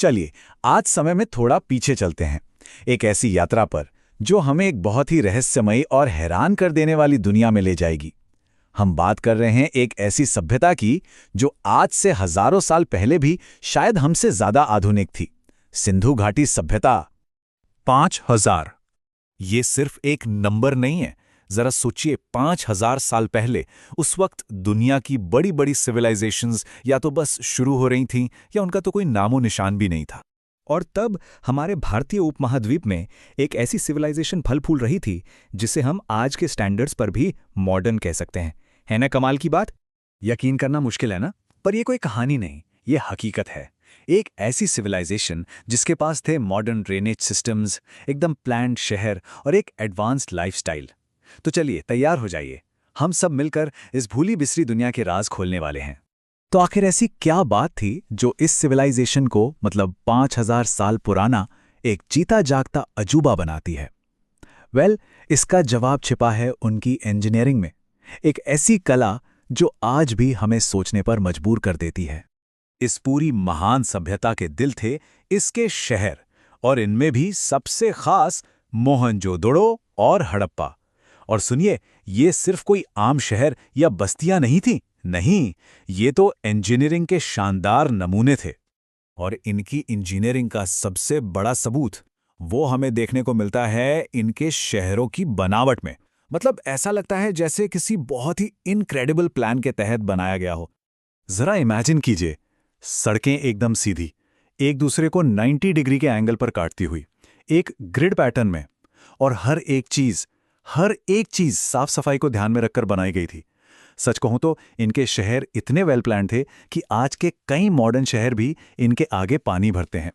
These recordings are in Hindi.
चलिए आज समय में थोड़ा पीछे चलते हैं, एक ऐसी यात्रा पर जो हमें एक बहुत ही रहस्यमयी और हैरान कर देने वाली दुनिया में ले जाएगी। हम बात कर रहे हैं एक ऐसी सभ्यता की जो आज से हजारों साल पहले भी शायद हमसे ज्यादा आधुनिक थी। सिंधु घाटी सभ्यता। 5000। ये सिर्फ एक नंबर नहीं है। जरा सोचिए, 5000 साल पहले उस वक्त दुनिया की बड़ी बड़ी सिविलाइजेशंस या तो बस शुरू हो रही थीं या उनका तो कोई नामो निशान भी नहीं था। और तब हमारे भारतीय उपमहाद्वीप में एक ऐसी सिविलाइजेशन फल फूल रही थी जिसे हम आज के स्टैंडर्ड्स पर भी मॉडर्न कह सकते हैं। है ना कमाल की बात? यकीन करना मुश्किल है ना, पर ये कोई कहानी नहीं, ये हकीकत है। एक ऐसी सिविलाइजेशन जिसके पास थे मॉडर्न ड्रेनेज सिस्टम्स, एकदम प्लान्ड शहर और एक एडवांस्ड लाइफस्टाइल। तो चलिए तैयार हो जाइए, हम सब मिलकर इस भूली बिसरी दुनिया के राज खोलने वाले हैं। तो आखिर ऐसी क्या बात थी जो इस सिविलाइजेशन को, मतलब 5000 साल पुराना, एक जीता जागता अजूबा बनाती है? इसका जवाब छिपा है उनकी इंजीनियरिंग में, एक ऐसी कला जो आज भी हमें सोचने पर मजबूर कर देती है। इस पूरी महान सभ्यता के दिल थे इसके शहर, और इनमें भी सबसे खास मोहनजोदड़ो और हड़प्पा। और सुनिए, ये सिर्फ कोई आम शहर या बस्तियां नहीं थीं। नहीं, ये तो इंजीनियरिंग के शानदार नमूने थे। और इनकी इंजीनियरिंग का सबसे बड़ा सबूत वो हमें देखने को मिलता है इनके शहरों की बनावट में। मतलब ऐसा लगता है जैसे किसी बहुत ही इनक्रेडिबल प्लान के तहत बनाया गया हो। जरा इमेजिन कीजिए, सड़कें एकदम सीधी, एक दूसरे को 90 डिग्री के एंगल पर काटती हुई, एक ग्रिड पैटर्न में, और हर एक चीज साफ सफाई को ध्यान में रखकर बनाई गई थी। सच कहूं तो इनके शहर इतने वेल प्लान थे कि आज के कई मॉडर्न शहर भी इनके आगे पानी भरते हैं।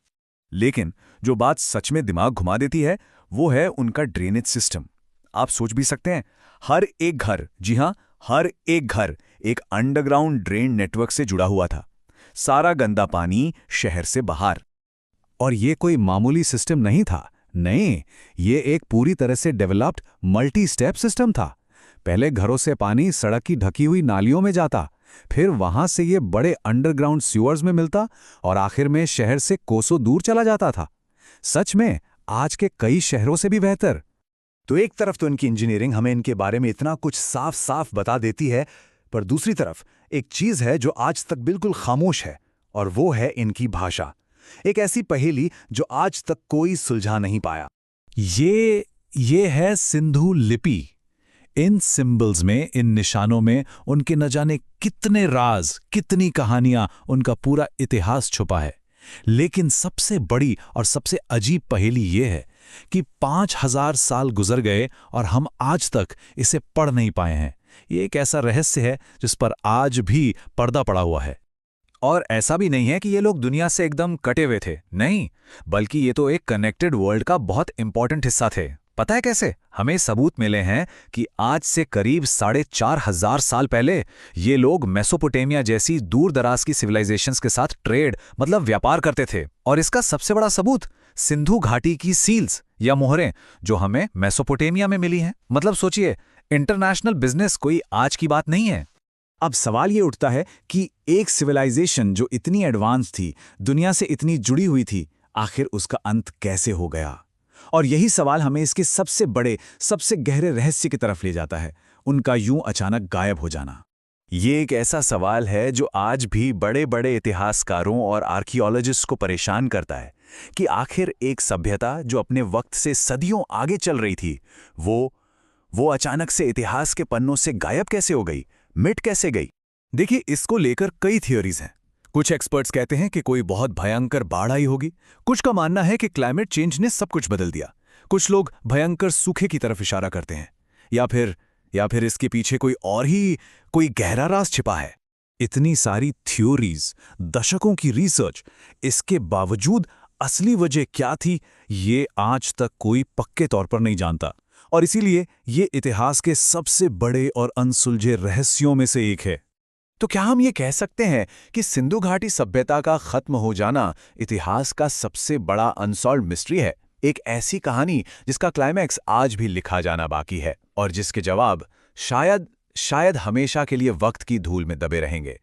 लेकिन जो बात सच में दिमाग घुमा देती है वो है उनका ड्रेनेज सिस्टम। आप सोच भी सकते हैं, हर एक घर, जी हां, हर एक घर एक अंडरग्राउंड ड्रेन नेटवर्क से जुड़ा हुआ था। सारा गंदा पानी शहर से बाहर। और ये कोई मामूली सिस्टम नहीं था, नहीं, ये एक पूरी तरह से डेवलप्ड मल्टी स्टेप सिस्टम था। पहले घरों से पानी सड़क की ढकी हुई नालियों में जाता, फिर वहां से ये बड़े अंडरग्राउंड सीवर्स में मिलता और आखिर में शहर से कोसों दूर चला जाता था। सच में आज के कई शहरों से भी बेहतर। तो एक तरफ तो इनकी इंजीनियरिंग हमें इनके बारे में इतना कुछ साफ साफ बता देती है, पर दूसरी तरफ एक चीज है जो आज तक बिल्कुल खामोश है, और वो है इनकी भाषा। एक ऐसी पहेली जो आज तक कोई सुलझा नहीं पाया। ये है सिंधु लिपि। इन सिंबल्स में, इन निशानों में उनके न जाने कितने राज, कितनी कहानियां, उनका पूरा इतिहास छुपा है। लेकिन सबसे बड़ी और सबसे अजीब पहेली ये है कि 5000 साल गुजर गए और हम आज तक इसे पढ़ नहीं पाए हैं। ये एक ऐसा रहस्य है जिस पर आज भी पर्दा पड़ा हुआ है। और ऐसा भी नहीं है कि ये लोग दुनिया से एकदम कटे हुए थे, नहीं, बल्कि ये तो एक कनेक्टेड वर्ल्ड का बहुत इंपॉर्टेंट हिस्सा थे। पता है कैसे? हमें सबूत मिले हैं कि आज से करीब 4500 साल पहले ये लोग मेसोपोटामिया जैसी दूर दराज की सिविलाइजेशंस के साथ ट्रेड, मतलब व्यापार करते थे। और इसका सबसे बड़ा सबूत सिंधु घाटी की सील्स या मोहरें जो हमें मेसोपोटामिया में मिली हैं। मतलब सोचिए, इंटरनेशनल बिजनेस कोई आज की बात नहीं है। अब सवाल ये उठता है कि एक सिविलाइजेशन जो इतनी एडवांस थी, दुनिया से इतनी जुड़ी हुई थी, आखिर उसका अंत कैसे हो गया? और यही सवाल हमें इसके सबसे बड़े, सबसे गहरे रहस्य की तरफ ले जाता है, उनका यूं अचानक गायब हो जाना। ये एक ऐसा सवाल है जो आज भी बड़े बड़े इतिहासकारों और आर्कियोलॉजिस्ट को परेशान करता है कि आखिर एक सभ्यता जो अपने वक्त से सदियों आगे चल रही थी, वो अचानक से इतिहास के पन्नों से गायब कैसे हो गई, मिट कैसे गई? देखिए, इसको लेकर कई थियोरीज हैं। कुछ एक्सपर्ट्स कहते हैं कि कोई बहुत भयंकर बाढ़ आई होगी। कुछ का मानना है कि क्लाइमेट चेंज ने सब कुछ बदल दिया। कुछ लोग भयंकर सूखे की तरफ इशारा करते हैं, या फिर इसके पीछे कोई गहरा राज छिपा है। इतनी सारी थ्योरीज, दशकों की रिसर्च, इसके बावजूद असली वजह क्या थी, ये आज तक कोई पक्के तौर पर नहीं जानता। और इसीलिए ये इतिहास के सबसे बड़े और अनसुलझे रहस्यों में से एक है। तो क्या हम ये कह सकते हैं कि सिंधु घाटी सभ्यता का खत्म हो जाना इतिहास का सबसे बड़ा अनसॉल्व्ड मिस्ट्री है? एक ऐसी कहानी जिसका क्लाइमैक्स आज भी लिखा जाना बाकी है और जिसके जवाब शायद हमेशा के लिए वक्त की धूल में दबे रहेंगे।